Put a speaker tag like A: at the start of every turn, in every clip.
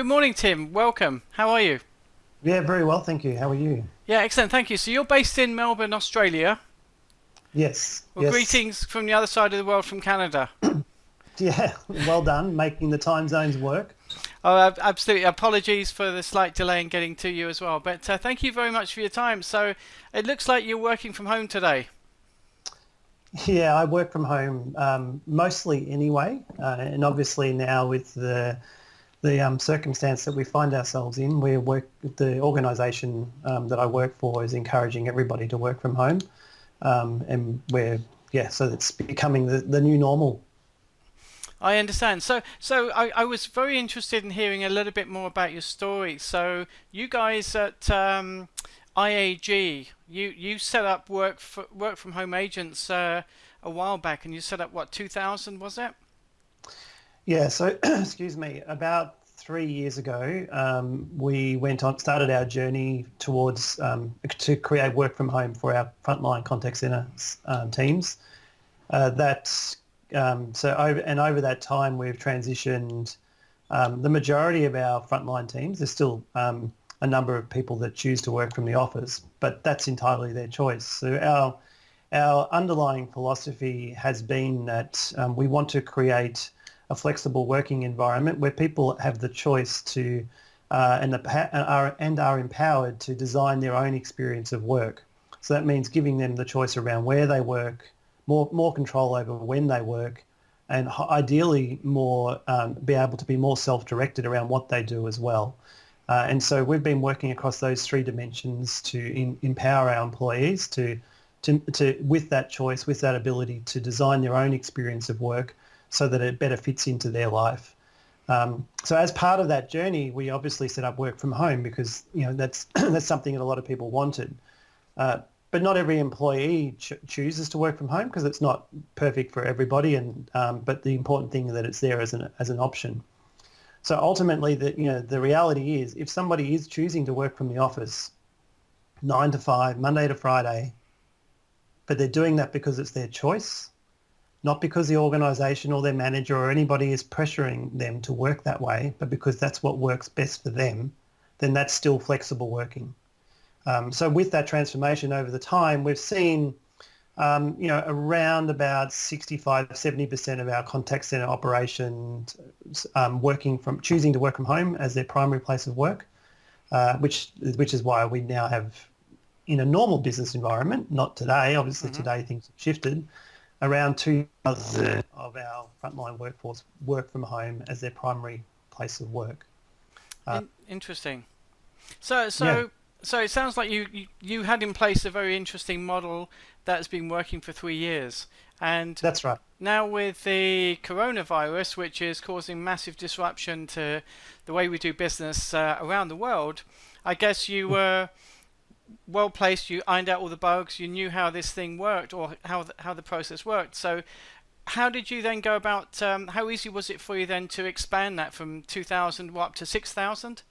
A: Good morning, Tim. Welcome. How are you?
B: Yeah, very well, thank you. How are you?
A: Yeah, excellent. Thank you. So you're based in Melbourne, Australia.
B: Yes,
A: Well,
B: yes.
A: greetings from the other side of the world, from Canada.
B: Yeah, well done, making the time zones work.
A: Oh, absolutely. Apologies for the slight delay in getting to you as well. But thank you very much for your time. So it looks like you're working from home today.
B: Yeah, I work from home mostly anyway, and obviously now with the circumstance that we find ourselves in, the organisation that I work for is encouraging everybody to work from home, and so it's becoming the new normal.
A: I understand. So I was very interested in hearing a little bit more about your story. So you guys at IAG, you set up work from home agents a while back, and you set up what, 2000 was it?
B: Yeah, so excuse me, about 3 years ago, we started our journey towards to create work from home for our frontline contact center teams. That so over that time, we've transitioned the majority of our frontline teams. There's still a number of people that choose to work from the office, but that's entirely their choice. So our underlying philosophy has been that we want to create a flexible working environment where people have the choice to and are empowered to design their own experience of work. So that means giving them the choice around where they work, more control over when they work, and ideally more be able to be more self-directed around what they do as well. And so we've been working across those three dimensions to empower our employees to with that choice, with that ability to design their own experience of work so that it better fits into their life. So as part of that journey, we obviously set up work from home because that's that's something that a lot of people wanted. But not every employee chooses to work from home because it's not perfect for everybody. But the important thing is that it's there as an option. So ultimately, the reality is, if somebody is choosing to work from the office 9 to 5, Monday to Friday, but they're doing that because it's their choice, not because the organisation or their manager or anybody is pressuring them to work that way, but because that's what works best for them, then that's still flexible working. So with that transformation over the time, we've seen, around about 65-70% of our contact centre operations choosing to work from home as their primary place of work, which is why we now have, in a normal business environment, not today, obviously
A: Hmm.
B: today things have shifted, around 2/3 of our frontline workforce work from home as their primary place of work.
A: Interesting. So
B: Yeah,
A: so so it sounds like you had in place a very interesting model that's been working for 3 years, and
B: that's right.
A: now with the coronavirus, which is causing massive disruption to the way we do business around the world, I guess you were well placed. You ironed out all the bugs. You knew how this thing worked, or how the process worked. So how did you then go about? How easy was it for you then to expand that from 2,000 up to 6,000?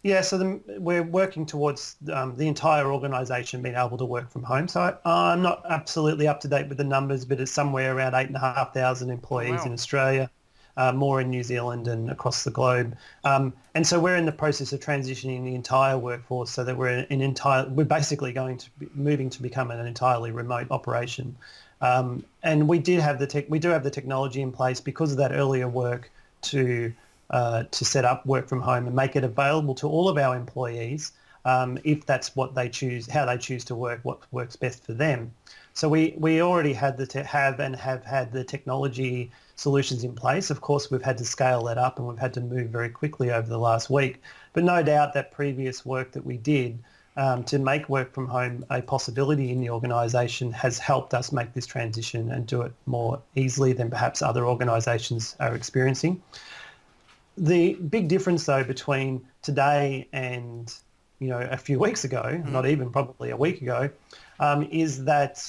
B: Yeah, so we're working towards the entire organisation being able to work from home. So I'm not absolutely up to date with the numbers, but it's somewhere around 8,500
A: Oh
B: employees in
A: wow.
B: Australia, more in New Zealand and across the globe. And so we're in the process of transitioning the entire workforce so that we're basically going to be moving to become an entirely remote operation. And we do have the technology in place because of that earlier work to set up work from home and make it available to all of our employees if that's what they choose, how they choose to work, what works best for them. So we already have had the technology solutions in place. Of course, we've had to scale that up and we've had to move very quickly over the last week. But no doubt that previous work that we did to make work from home a possibility in the organisation has helped us make this transition and do it more easily than perhaps other organisations are experiencing. The big difference, though, between today and a few weeks ago,
A: Hmm.
B: not even probably a week ago, is that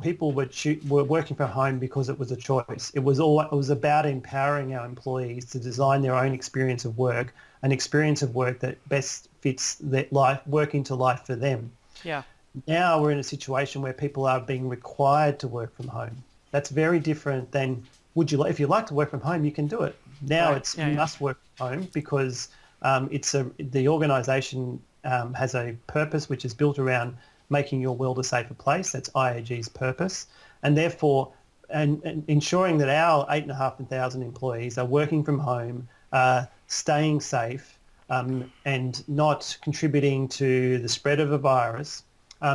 B: people were working from home because it was a choice. It was about empowering our employees to design their own experience of work, an experience of work that best fits their life, work into life for them.
A: Yeah.
B: Now we're in a situation where people are being required to work from home. That's very different than if you like to work from home, you can do it. Now
A: Right.
B: it's
A: Yeah.
B: you
A: Yeah.
B: must work. home because the organisation has a purpose which is built around making your world a safer place. That's IAG's purpose, and therefore, and ensuring that our 8,500 employees are working from home, staying safe, and not contributing to the spread of a virus.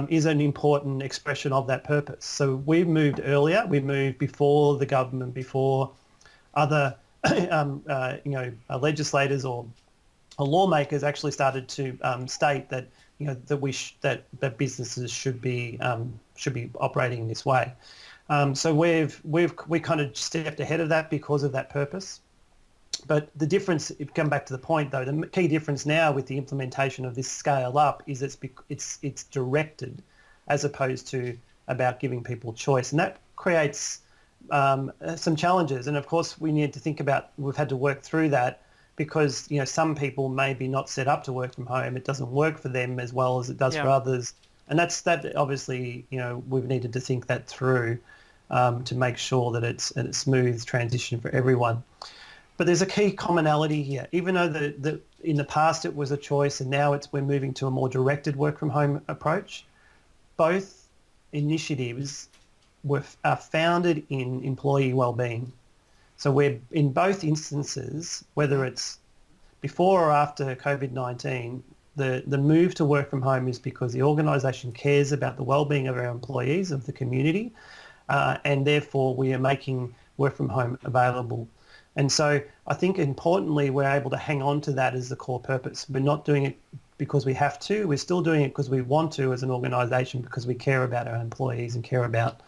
B: Is an important expression of that purpose. So we've moved earlier. We moved before the government, before other, legislators or lawmakers actually started to state that that businesses should be operating in this way. So we kind of stepped ahead of that because of that purpose. But the difference, if you come back to the point though, the key difference now with the implementation of this scale up is it's directed as opposed to about giving people choice. And that creates some challenges. And of course we need to think about, we've had to work through that because, some people may be not set up to work from home. It doesn't work for them as well as it does for others. And that obviously, we've needed to think that through to make sure that it's a smooth transition for everyone. But there's a key commonality here. Even though in the past it was a choice and now we're moving to a more directed work from home approach, both initiatives are founded in employee wellbeing. So we're in both instances, whether it's before or after COVID-19, the move to work from home is because the organisation cares about the wellbeing of our employees, of the community, and therefore we are making work from home available. And so I think importantly, we're able to hang on to that as the core purpose. We're not doing it because we have to. We're still doing it because we want to as an organisation, because we care about our employees and care about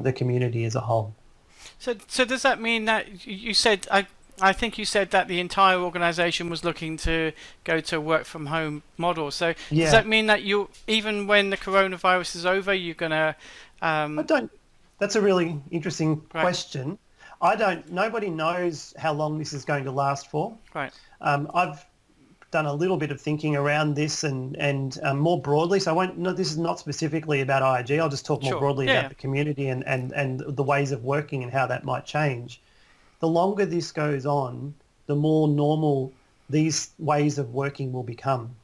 B: the community as a whole.
A: So does that mean that you said, I think you said that the entire organisation was looking to go to a work from home model. So does that mean that even when the coronavirus is over, you're going to...
B: That's a really interesting question. Nobody knows how long this is going to last for.
A: Right.
B: I've done a little bit of thinking around this and more broadly. So this is not specifically about IAG. I'll just talk more broadly about the community and the ways of working and how that might change. The longer this goes on, the more normal these ways of working will become.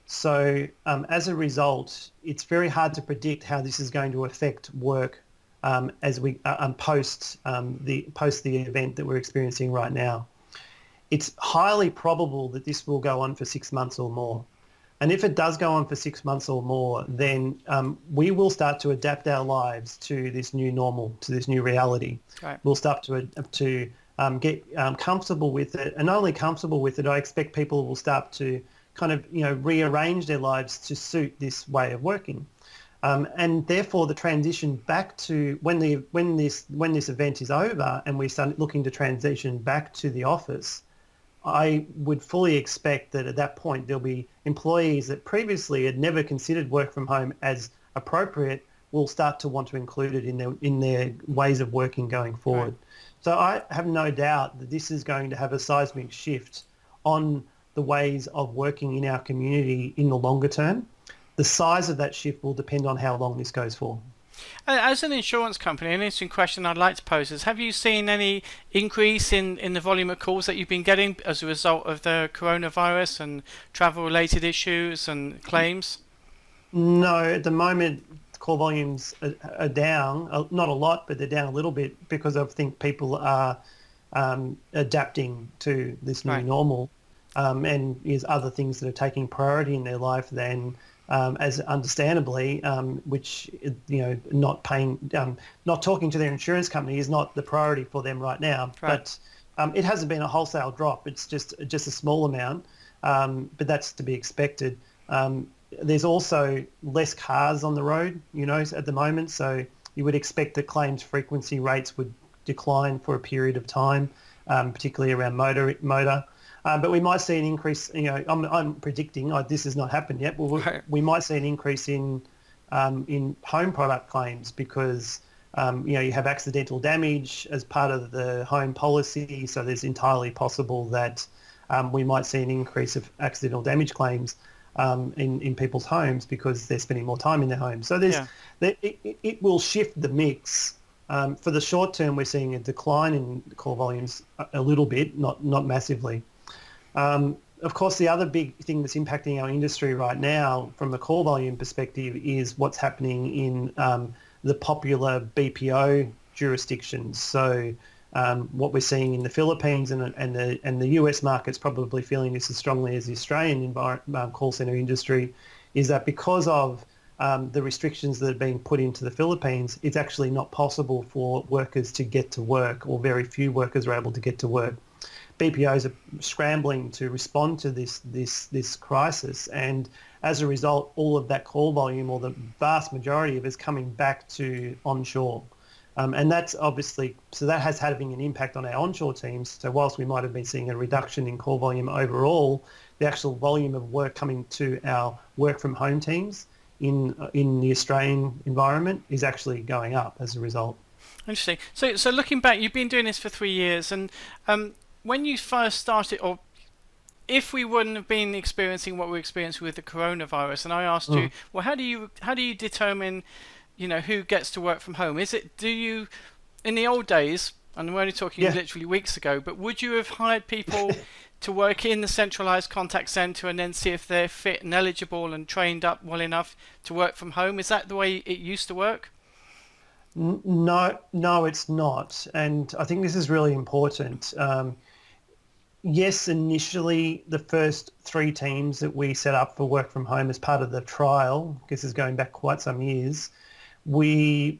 B: So as a result, it's very hard to predict how this is going to affect work as we post the event that we're experiencing right now. It's highly probable that this will go on for 6 months or more. And if it does go on for 6 months or more, then we will start to adapt our lives to this new normal, to this new reality.
A: Right.
B: We'll start to get comfortable with it. And not only comfortable with it, I expect people will start to kind of, rearrange their lives to suit this way of working. And therefore, the transition back to when this event is over and we start looking to transition back to the office, I would fully expect that at that point there'll be employees that previously had never considered work from home as appropriate will start to want to include it in their ways of working going forward. Right. So I have no doubt that this is going to have a seismic shift on the ways of working in our community in the longer term. The size of that shift will depend on how long this goes for.
A: As an insurance company, an interesting question I'd like to pose is, have you seen any increase in the volume of calls that you've been getting as a result of the coronavirus and travel-related issues and claims?
B: No, at the moment, call volumes are down. Not a lot, but they're down a little bit because I think people are adapting to this new normal. And there's other things that are taking priority in their life than... as understandably, which, not talking to their insurance company is not the priority for them right now. Right. But it hasn't been a wholesale drop. It's just a small amount, but that's to be expected. There's also less cars on the road, at the moment. So you would expect that claims frequency rates would decline for a period of time, particularly around motor. But we might see an increase. I'm predicting. This has not happened yet. But we might see an increase in home product claims because you have accidental damage as part of the home policy. So there's entirely possible that we might see an increase of accidental damage claims in people's homes because they're spending more time in their homes. So it will shift the mix. For the short term, we're seeing a decline in call volumes a little bit, not massively. Of course, the other big thing that's impacting our industry right now from a call volume perspective is what's happening in the popular BPO jurisdictions. So what we're seeing in the Philippines and the US market's probably feeling this as strongly as the Australian call centre industry, is that because of the restrictions that are being put into the Philippines, it's actually not possible for workers to get to work, or very few workers are able to get to work. BPOs are scrambling to respond to this crisis, and as a result, all of that call volume, or the vast majority of it, is coming back to onshore. And that's obviously, so that has having an impact on our onshore teams. So whilst we might have been seeing a reduction in call volume overall, the actual volume of work coming to our work from home teams in the Australian environment is actually going up as a result.
A: Interesting. So looking back, you've been doing this for 3 years, and when you first started, or if we wouldn't have been experiencing what we're experiencing with the coronavirus, and I asked you, well, how do you determine, who gets to work from home? Do you, in the old days, and we're only talking literally weeks ago, but would you have hired people to work in the centralized contact center and then see if they're fit and eligible and trained up well enough to work from home? Is that the way it used to work?
B: No, it's not. And I think this is really important. Yes, initially, the first 3 teams that we set up for work from home as part of the trial, this is going back quite some years, we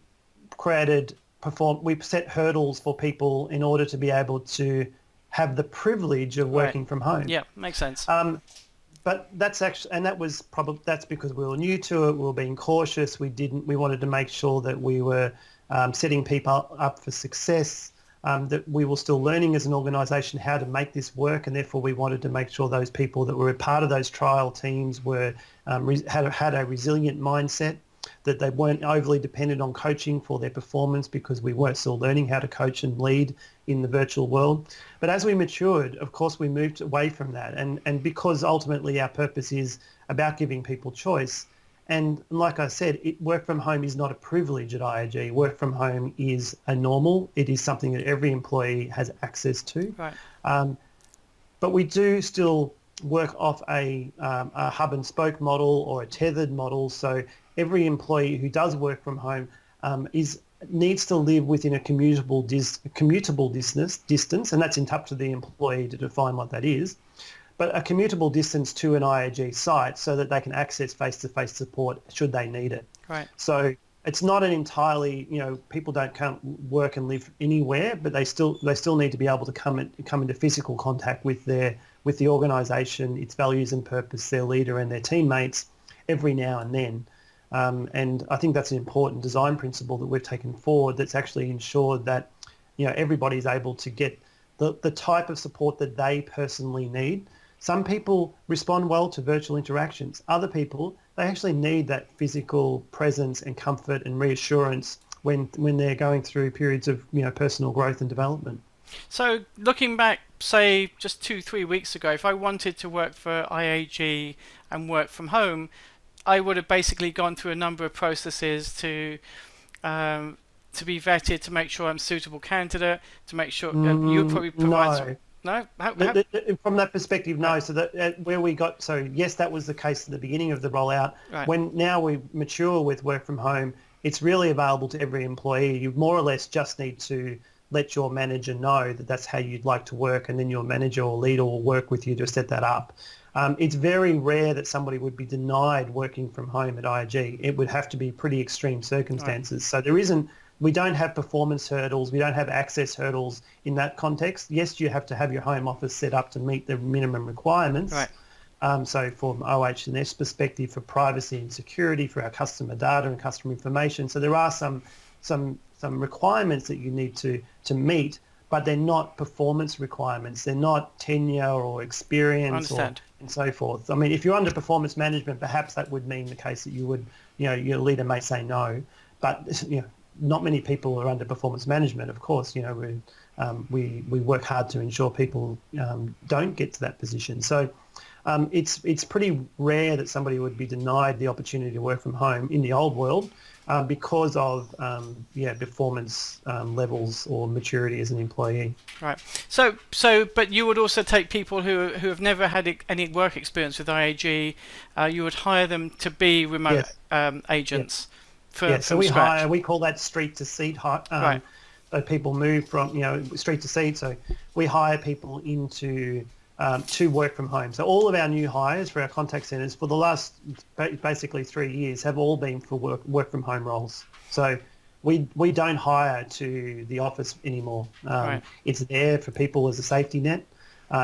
B: set hurdles for people in order to be able to have the privilege of working from home.
A: Yeah, makes sense.
B: But that's actually, and that's because we were new to it. We were being cautious. We wanted to make sure that we were setting people up for success. That we were still learning as an organisation how to make this work, and therefore we wanted to make sure those people that were a part of those trial teams had a resilient mindset, that they weren't overly dependent on coaching for their performance, because we were still learning how to coach and lead in the virtual world. But as we matured, of course, we moved away from that, and because ultimately our purpose is about giving people choice. And like I said, work from home is not a privilege at IAG. Work from home is a normal. It is something that every employee has access to.
A: Right.
B: But we do still work off a hub and spoke model or a tethered model. So every employee who does work from home needs to live within a commutable distance, and that's up to the employee to define what that is. But a commutable distance to an IAG site so that they can access face-to-face support should they need it.
A: Right.
B: So it's not an entirely, people can't work and live anywhere, but they still need to be able to come into physical contact with the organisation, its values and purpose, their leader and their teammates every now and then. And I think that's an important design principle that we've taken forward, that's actually ensured that everybody's able to get the type of support that they personally need. Some people respond well to virtual interactions. Other people, they actually need that physical presence and comfort and reassurance when they're going through periods of personal growth and development.
A: So looking back, say just 2-3 weeks ago, if I wanted to work for IAG and work from home, I would have basically gone through a number of processes to be vetted, to make sure I'm a suitable candidate, to make sure you probably provide. No.
B: From that perspective, no. So that where we got, so yes, that was the case at the beginning of the rollout.
A: Right.
B: When now we mature with work from home, it's really available to every employee. You more or less just need to let your manager know that that's how you'd like to work, and then your manager or leader will work with you to set that up. It's very rare that somebody would be denied working from home at IAG. It would have to be pretty extreme circumstances. Right. So we don't have performance hurdles. We don't have access hurdles in that context. Yes, you have to have your home office set up to meet the minimum requirements.
A: Right.
B: So from OH&S perspective, for privacy and security, for our customer data and customer information. So there are some requirements that you need to meet, but they're not performance requirements. They're not tenure or experience and so forth. I mean, if you're under performance management, perhaps that would mean the case that you would, your leader may say no, but not many people are under performance management. Of course, we work hard to ensure people don't get to that position. So It's pretty rare that somebody would be denied the opportunity to work from home in the old world because of performance levels or maturity as an employee.
A: Right. But you would also take people who have never had any work experience with IAG. You would hire them to be remote agents.
B: So we hire. We call that street to seat.
A: Right.
B: So people move from street to seat. So we hire people into to work from home. So all of our new hires for our contact centres for the last basically 3 years have all been for work from home roles. So we don't hire to the office anymore.
A: Right.
B: It's there for people as a safety net.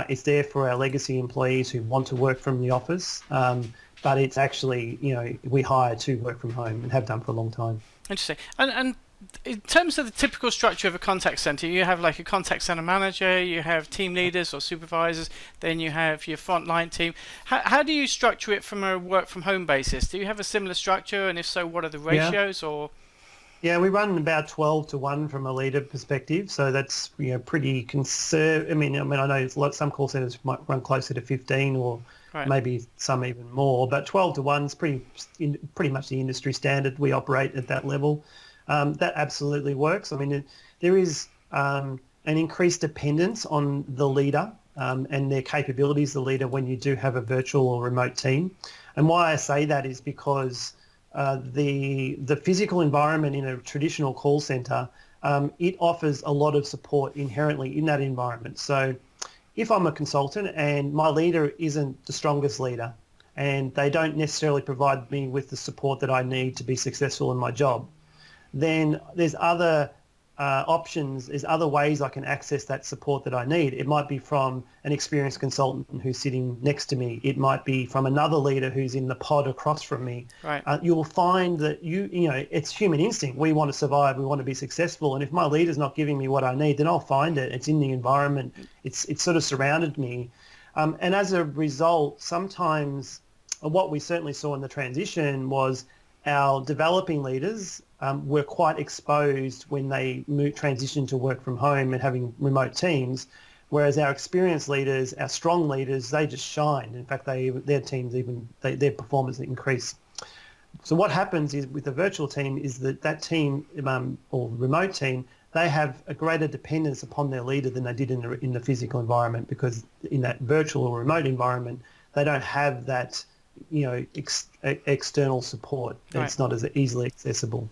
B: It's there for our legacy employees who want to work from the office. But it's actually, we hire to work from home and have done for a long time.
A: Interesting. And in terms of the typical structure of a contact center, you have like a contact center manager, you have team leaders or supervisors, then you have your frontline team. How do you structure it from a work from home basis? Do you have a similar structure, and if so, what are the ratios?
B: Yeah, we run about 12 to 1 from a leader perspective, so that's pretty conservative. I mean, I know some call centers might run closer to 15 or maybe some even more, but 12 to 1 is pretty much the industry standard. We operate at that level. That absolutely works. I mean, there is an increased dependence on the leader and their capabilities, the leader, when you do have a virtual or remote team. And why I say that is because the physical environment in a traditional call centre, it offers a lot of support inherently in that environment. So if I'm a consultant and my leader isn't the strongest leader and they don't necessarily provide me with the support that I need to be successful in my job, then there's other options, there's other ways I can access that support that I need. It might be from an experienced consultant who's sitting next to me. It might be from another leader who's in the pod across from me.
A: Right.
B: You will find that it's human instinct. We want to survive. We want to be successful. And if my leader's not giving me what I need, then I'll find it. It's in the environment. It's sort of surrounded me. And as a result, sometimes what we certainly saw in the transition was our developing leaders were quite exposed when they transitioned to work from home and having remote teams, whereas our experienced leaders, our strong leaders, they just shined. In fact, their teams their performance increased. So what happens is with the virtual team is that team or remote team, they have a greater dependence upon their leader than they did in the physical environment, because in that virtual or remote environment, they don't have that external support.
A: Right.
B: It's not as easily accessible.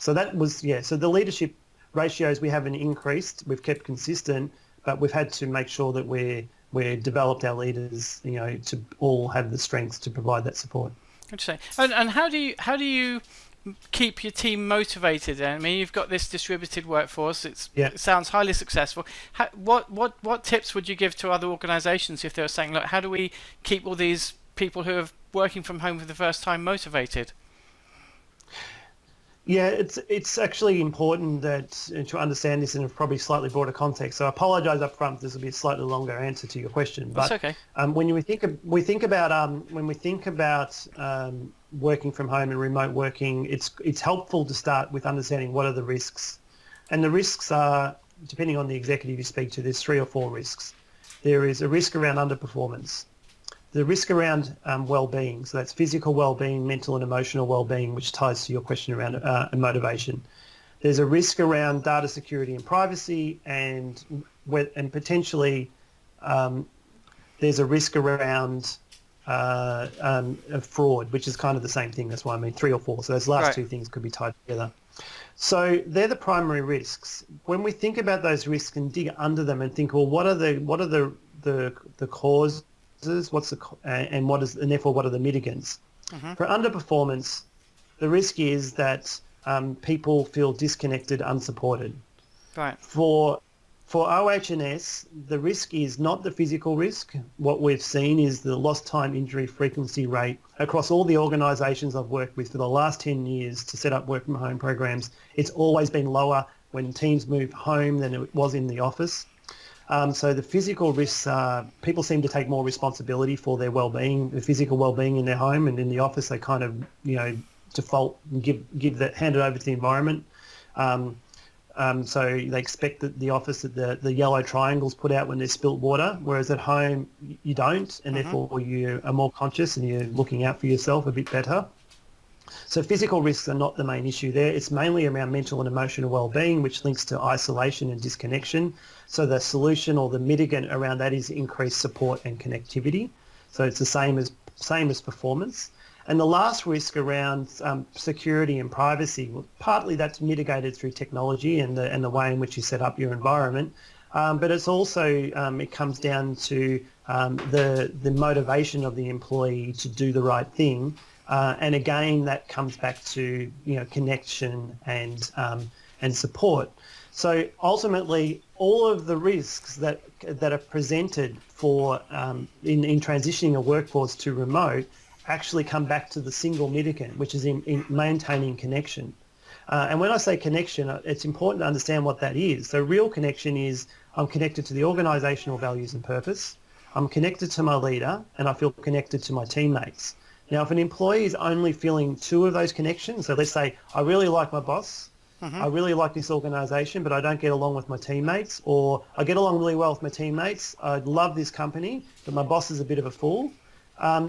B: So that was, so the leadership ratios we haven't increased, we've kept consistent, but we've had to make sure that we're developed our leaders, to all have the strengths to provide that support.
A: Interesting. And how do you keep your team motivated? I mean, you've got this distributed workforce. It sounds highly successful. What tips would you give to other organisations if they were saying, look, how do we keep all these people who are working from home for the first time motivated?
B: Yeah, it's actually important to understand this in a probably slightly broader context. So I apologise up front. This will be a slightly longer answer to your question. But
A: that's okay.
B: When we think about working from home and remote working, it's helpful to start with understanding what are the risks, and the risks are, depending on the executive you speak to, there's 3 or 4 risks. There is a risk around underperformance. The risk around well-being, so that's physical well-being, mental and emotional well-being, which ties to your question around motivation. There's a risk around data security and privacy, and potentially there's a risk around fraud, which is kind of the same thing. That's why I mean 3 or 4. So those last 2 things could be tied together. So they're the primary risks. When we think about those risks and dig under them and think, well, what are the causes? And therefore what are the mitigants? Mm-hmm. For underperformance, the risk is that people feel disconnected, unsupported.
A: Right.
B: For OH&S, the risk is not the physical risk. What we've seen is the lost time injury frequency rate across all the organisations I've worked with for the last 10 years to set up work from home programs. It's always been lower when teams move home than it was in the office. So the physical risks, people seem to take more responsibility for their well-being, the physical well-being in their home, and in the office they kind of, default and hand it over to the environment. So they expect that the office that the yellow triangles put out when there's spilt water, whereas at home you don't, and therefore you are more conscious and you're looking out for yourself a bit better. So physical risks are not the main issue there. It's mainly around mental and emotional well-being, which links to isolation and disconnection. So the solution or the mitigant around that is increased support and connectivity. So it's the same as performance. And the last risk around security and privacy, well, partly that's mitigated through technology and the way in which you set up your environment. But it's also, it comes down to the motivation of the employee to do the right thing. And again, that comes back to, connection and support. So ultimately, all of the risks that are presented for in transitioning a workforce to remote actually come back to the single mitigant, which is in maintaining connection. And when I say connection, it's important to understand what that is. So real connection is I'm connected to the organisational values and purpose, I'm connected to my leader, and I feel connected to my teammates. Now, if an employee is only feeling two of those connections, so let's say I really like my boss, I really like this organisation, but I don't get along with my teammates, or I get along really well with my teammates, I love this company, but my boss is a bit of a fool,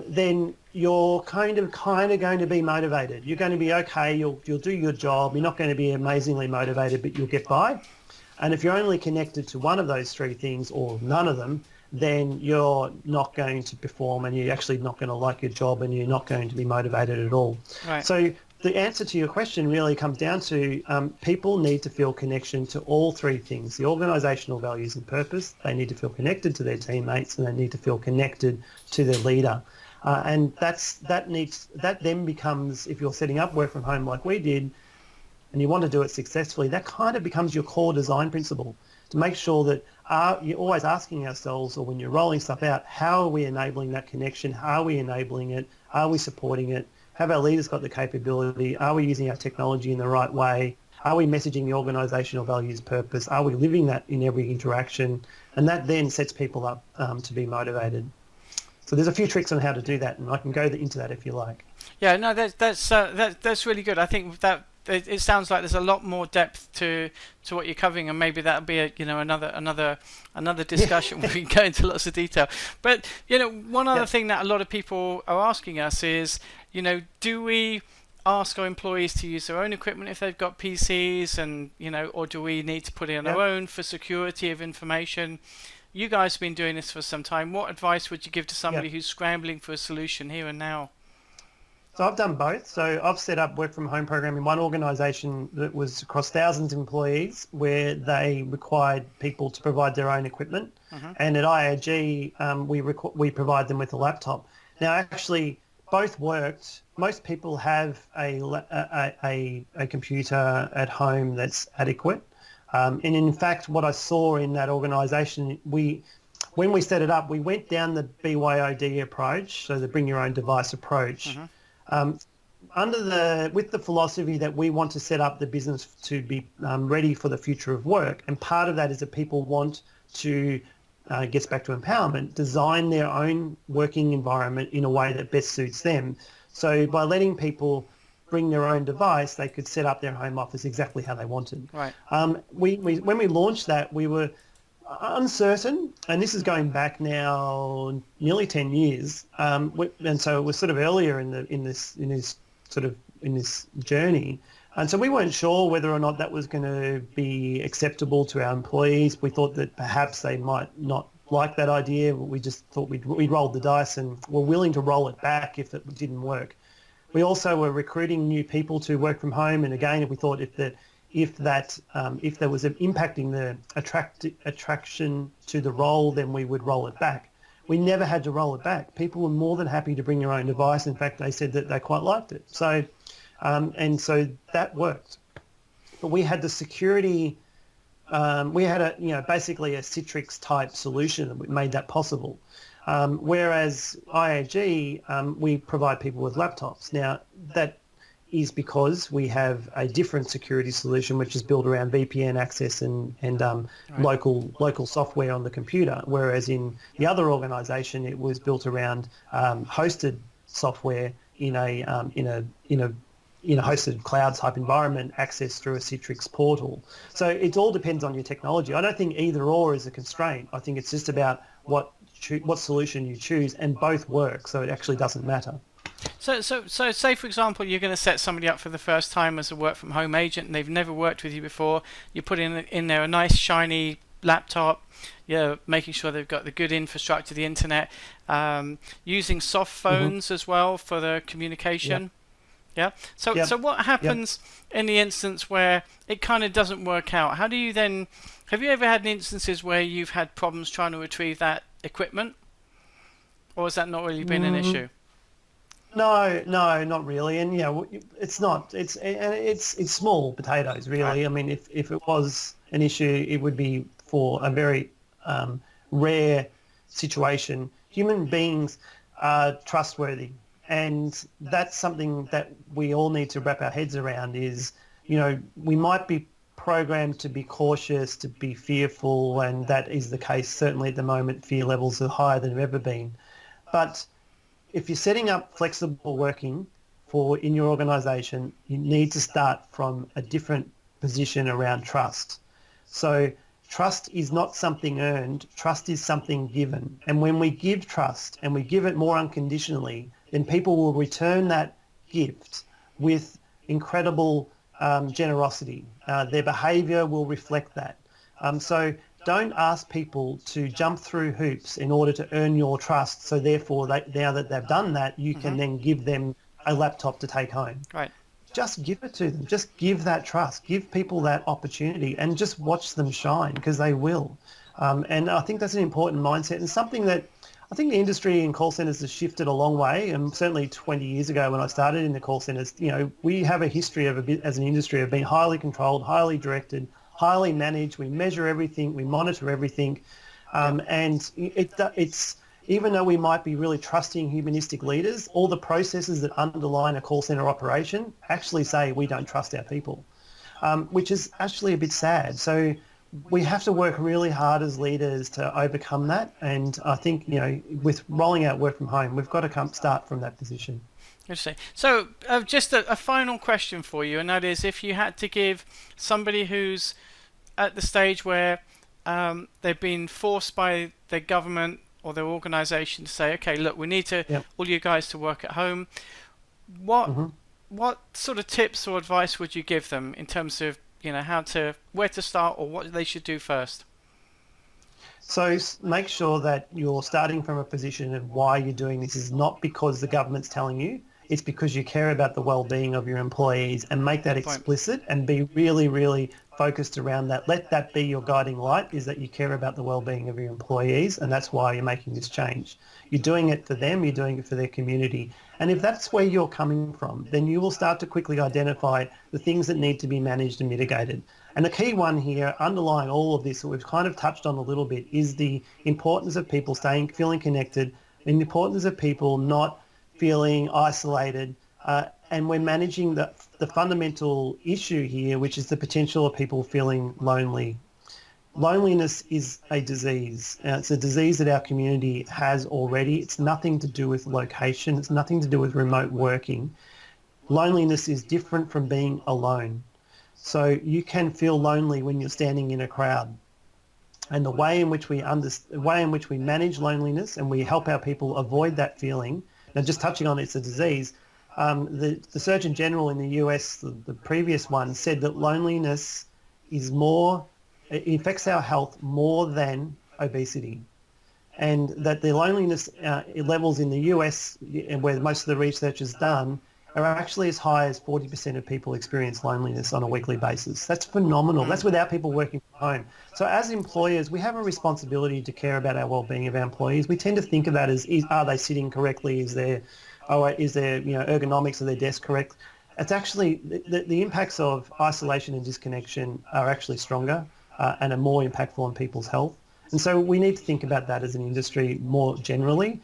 B: then you're kind of going to be motivated. You're going to be okay, you'll do your job, you're not going to be amazingly motivated, but you'll get by. And if you're only connected to one of those three things or none of them, then you're not going to perform and you're actually not going to like your job and you're not going to be motivated at all.
A: Right.
B: So the answer to your question really comes down to people need to feel connection to all three things: the organisational values and purpose, they need to feel connected to their teammates, and they need to feel connected to their leader. And that then becomes, if you're setting up work from home like we did and you want to do it successfully, that kind of becomes your core design principle, to make sure that you're always asking ourselves, or when you're rolling stuff out, how are we enabling that connection? Are we enabling it? Are we supporting it? Have our leaders got the capability? Are we using our technology in the right way? Are we messaging the organisational values purpose? Are we living that in every interaction? And that then sets people up to be motivated. So there's a few tricks on how to do that, and I can go into that if you like.
A: Yeah, no, that's really good. I think that it sounds like there's a lot more depth to what you're covering, and maybe that'll be another discussion where we can go into lots of detail. But one other thing that a lot of people are asking us is, do we ask our employees to use their own equipment if they've got PCs, and or do we need to put it on our own for security of information? You guys have been doing this for some time. What advice would you give to somebody who's scrambling for a solution here and now?
B: So I've done both. So I've set up work from home program in one organisation that was across thousands of employees, where they required people to provide their own equipment. And at IAG, we provide them with a laptop. Now, actually, both worked. Most people have a computer at home that's adequate. And in fact, what I saw in that organisation, when we set it up, we went down the BYOD approach, so the bring your own device approach. With the philosophy that we want to set up the business to be ready for the future of work, and part of that is that people want to, gets back to empowerment, design their own working environment in a way that best suits them. So by letting people bring their own device, they could set up their home office exactly how they wanted.
A: Right.
B: When we launched that, we were uncertain, and this is going back now nearly 10 years, and so it was sort of earlier in this journey, and so we weren't sure whether or not that was going to be acceptable to our employees. We thought that perhaps they might not like that idea, but we just thought we'd rolled the dice and were willing to roll it back if it didn't work. We also were recruiting new people to work from home, and again, we thought if there was an impacting the attraction to the role, then we would roll it back. We never had to roll it back. People were more than happy to bring their own device. In fact, they said that they quite liked it. So, and so that worked. But we had the security. We had basically a Citrix type solution that made that possible. Whereas IAG, we provide people with laptops. Now that is because we have a different security solution which is built around VPN access and local software on the computer, whereas in the other organisation it was built around hosted software in a hosted cloud type environment, access through a Citrix portal. So it all depends on your technology. I don't think either or is a constraint. I think it's just about what solution you choose, and both work. So it actually doesn't matter.
A: So say for example, you're going to set somebody up for the first time as a work from home agent, and they've never worked with you before. You put in there a nice shiny laptop. You're making sure they've got the good infrastructure, the internet, using soft phones as well for the communication. Yeah. So what happens in the instance where it kind of doesn't work out? How do you then? Have you ever had instances where you've had problems trying to retrieve that equipment, or has that not really been an issue?
B: No, not really. And it's not. It's small potatoes, really.
A: Right.
B: I mean, if it was an issue, it would be for a very rare situation. Human beings are trustworthy, and that's something that we all need to wrap our heads around. Is we might be programmed to be cautious, to be fearful, and that is the case. Certainly at the moment, fear levels are higher than they've ever been, but if you're setting up flexible working in your organisation, you need to start from a different position around trust. So trust is not something earned, trust is something given. And when we give trust and we give it more unconditionally, then people will return that gift with incredible generosity. Their behaviour will reflect that. So don't ask people to jump through hoops in order to earn your trust. So therefore, now that they've done that, you can then give them a laptop to take home.
A: Right.
B: Just give it to them. Just give that trust. Give people that opportunity and just watch them shine, because they will. And I think that's an important mindset, and something that I think the industry in call centres has shifted a long way. And certainly 20 years ago when I started in the call centres, we have a history as an industry of being highly controlled, highly directed, highly managed. We measure everything, we monitor everything, and it's even though we might be really trusting humanistic leaders, all the processes that underline a call centre operation actually say we don't trust our people, which is actually a bit sad. So we have to work really hard as leaders to overcome that, and I think with rolling out work from home, we've got to start from that position.
A: Interesting. So just a final question for you, and that is, if you had to give somebody who's at the stage where they've been forced by their government or their organisation to say, okay, look, we need all you guys to work at home, what sort of tips or advice would you give them in terms of where to start or what they should do first?
B: So make sure that you're starting from a position of why you're doing this is not because the government's telling you. It's because you care about the well-being of your employees, and make that explicit and be really, really focused around that. Let that be your guiding light, is that you care about the well-being of your employees, and that's why you're making this change. You're doing it for them, you're doing it for their community. And if that's where you're coming from, then you will start to quickly identify the things that need to be managed and mitigated. And the key one here, underlying all of this that we've kind of touched on a little bit, is the importance of people feeling connected, and the importance of people not feeling isolated, and we're managing the fundamental issue here, which is the potential of people feeling lonely. Loneliness is a disease. It's a disease that our community has already. It's nothing to do with location. It's nothing to do with remote working. Loneliness is different from being alone. So you can feel lonely when you're standing in a crowd. And the way in which we manage loneliness and we help our people avoid that feeling. Now, just touching on it's a disease, the Surgeon General in the US, the previous one, said that loneliness it affects our health more than obesity, and that the loneliness levels in the US, where most of the research is done, are actually as high as 40% of people experience loneliness on a weekly basis. That's phenomenal. That's without people working from home. So as employers, we have a responsibility to care about our well-being of our employees. We tend to think of that as, are they sitting correctly? Is their ergonomics of their desk correct? It's actually, the impacts of isolation and disconnection are actually stronger and are more impactful on people's health. And so we need to think about that as an industry more generally.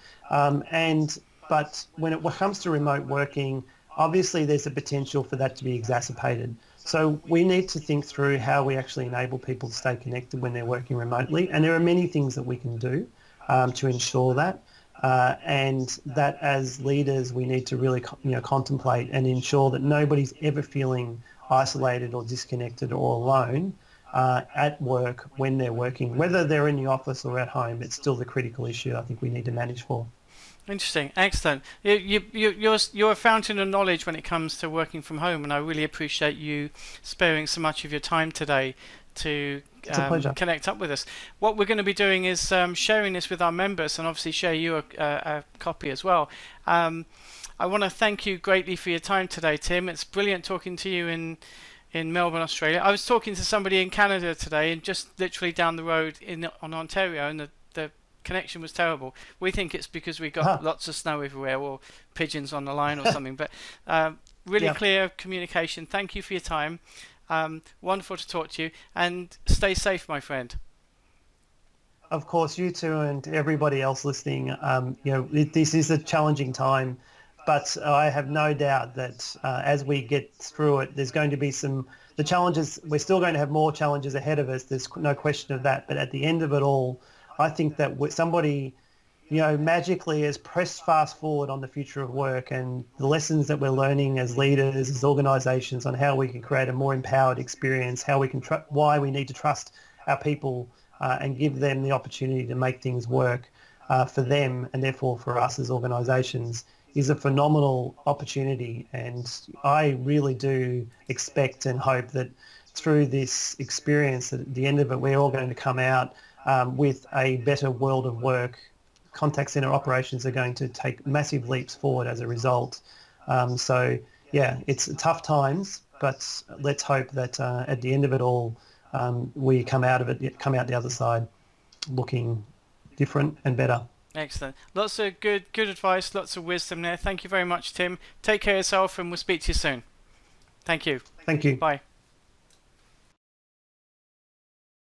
B: But when it comes to remote working, obviously there's a potential for that to be exacerbated. So we need to think through how we actually enable people to stay connected when they're working remotely. And there are many things that we can do to ensure that. and that as leaders we need to really contemplate and ensure that nobody's ever feeling isolated or disconnected or alone at work when they're working. Whether they're in the office or at home, it's still the critical issue I think we need to manage for.
A: Interesting, excellent. You're a fountain of knowledge when it comes to working from home, and I really appreciate you sparing so much of your time today to
B: It's a pleasure.
A: connect up with us. What we're going to be doing is sharing this with our members, and obviously share you a copy as well. I want to thank you greatly for your time today, Tim. It's brilliant talking to you in Melbourne, Australia. I was talking to somebody in Canada today, and just literally down the road on Ontario, and the connection was terrible. We think it's because we got lots of snow everywhere or pigeons on the line or something, but really clear communication. Thank you for your time. Wonderful to talk to you, and stay safe, my friend.
B: Of course, you too, and everybody else listening. This is a challenging time, but I have no doubt that as we get through it, there's going to be the challenges. We're still going to have more challenges ahead of us. There's no question of that. But at the end of it all, I think that somebody, magically has pressed fast forward on the future of work and the lessons that we're learning as leaders, as organisations, on how we can create a more empowered experience, how we can why we need to trust our people and give them the opportunity to make things work for them and therefore for us as organisations, is a phenomenal opportunity. And I really do expect and hope that through this experience, that at the end of it, we're all going to come out with a better world of work. Contact centre operations are going to take massive leaps forward as a result. It's tough times, but let's hope that at the end of it all, we come out the other side looking different and better.
A: Excellent. Lots of good advice, lots of wisdom there. Thank you very much, Tim. Take care of yourself, and we'll speak to you soon. Thank you.
B: Thank you.
A: Bye.